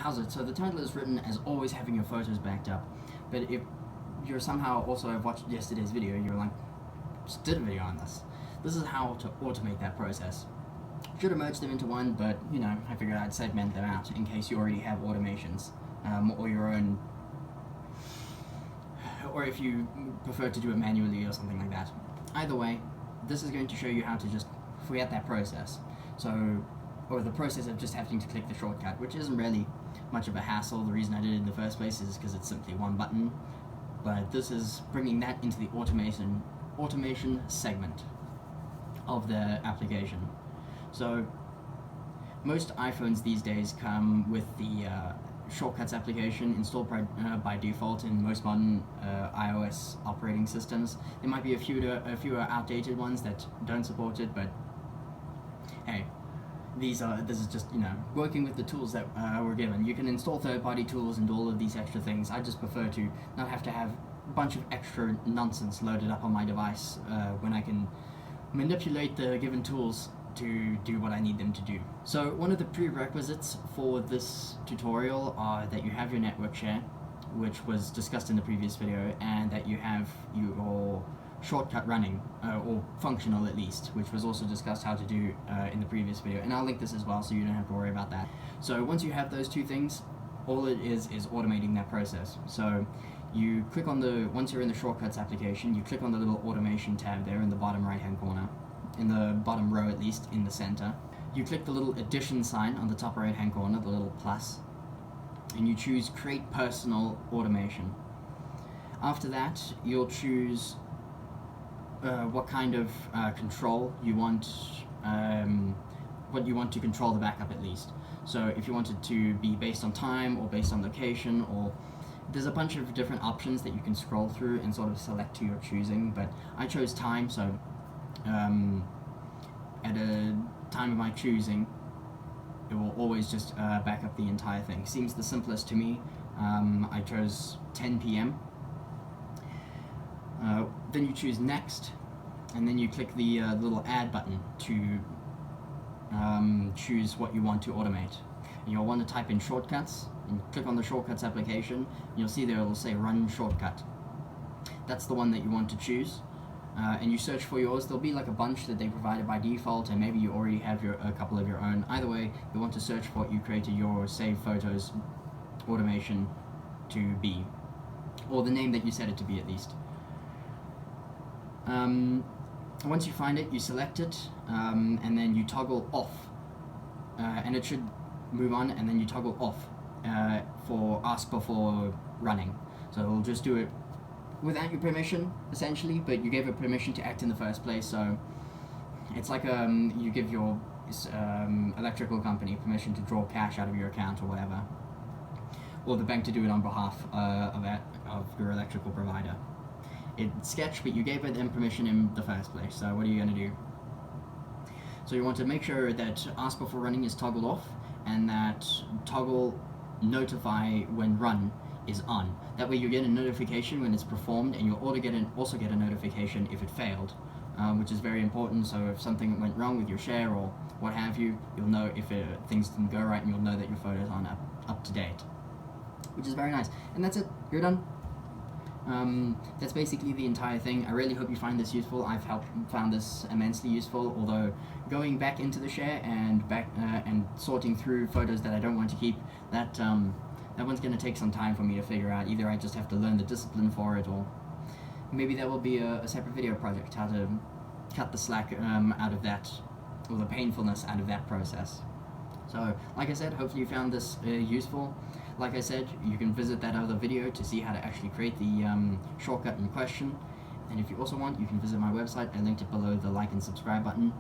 how's it? So the title is written as always having your photos backed up, but if you're somehow also have watched yesterday's video, you're like, just did a video on this. This is how to automate that process. Should have merged them into one, but you know, I figured I'd segment them out in case you already have automations, or your own, or if you prefer to do it manually or something like that. Either way, this is going to show you how to just forget that process. So, or the process of just having to click the shortcut, which isn't really much of a hassle. The reason I did it in the first place is because it's simply one button, but this is bringing that into the automation segment of the application. So most iPhones these days come with the shortcuts application installed by default in most modern iOS operating systems. There might be a few outdated ones that don't support it, but hey, this is just, you know, working with the tools that we're given. You can install third-party tools and do all of these extra things. I just prefer to not have to have a bunch of extra nonsense loaded up on my device when I can manipulate the given tools to do what I need them to do. So one of the prerequisites for this tutorial are that you have your network share, which was discussed in the previous video, and that you have your shortcut running, or functional at least, which was also discussed how to do in the previous video, and I'll link this as well so you don't have to worry about that. So once you have those two things, all it is automating that process. So you click on once you're in the shortcuts application, you click on the little automation tab there in the bottom right hand corner, in the bottom row at least, in the center. You click the little addition sign on the top right hand corner, the little plus, and you choose create personal automation. After that, you'll choose what kind of control you want, what you want to control the backup at least. So if you want it to be based on time or based on location, or there's a bunch of different options that you can scroll through and sort of select to your choosing, but I chose time, so at a time of my choosing, it will always just back up the entire thing. Seems the simplest to me. I chose 10 p.m. Then you choose next, and then you click the little add button to choose what you want to automate. And you'll want to type in shortcuts, and click on the shortcuts application, and you'll see there it'll say run shortcut. That's the one that you want to choose, and you search for yours. There'll be like a bunch that they provided by default, and maybe you already have a couple of your own. Either way, you want to search for what you created your save photos automation to be, or the name that you set it to be at least. Once you find it, you select it, and then you toggle off, and it should move on, and then you toggle off for ask before running. So it'll just do it without your permission, essentially, but you gave it permission to act in the first place. So it's like you give your electrical company permission to draw cash out of your account or whatever, or the bank to do it on behalf of your electrical provider. It's sketch, but you gave it them permission in the first place, so what are you going to do? So you want to make sure that ask before running is toggled off, and that toggle notify when run is on. That way you get a notification when it's performed, and you'll also get a notification if it failed, which is very important. So if something went wrong with your share or what have you, you'll know if things didn't go right, and you'll know that your photos aren't up to date, which is very nice. And that's it, you're done. That's basically the entire thing. I really hope you find this useful. I've found this immensely useful, although going back into the share and sorting through photos that I don't want to keep, that one's going to take some time for me to figure out. Either I just have to learn the discipline for it, or maybe that will be a separate video project, how to cut the slack out of that, or the painfulness out of that process. So, like I said, hopefully you found this useful. Like I said, you can visit that other video to see how to actually create the shortcut in question. And if you also want, you can visit my website. I linked it below the like and subscribe button.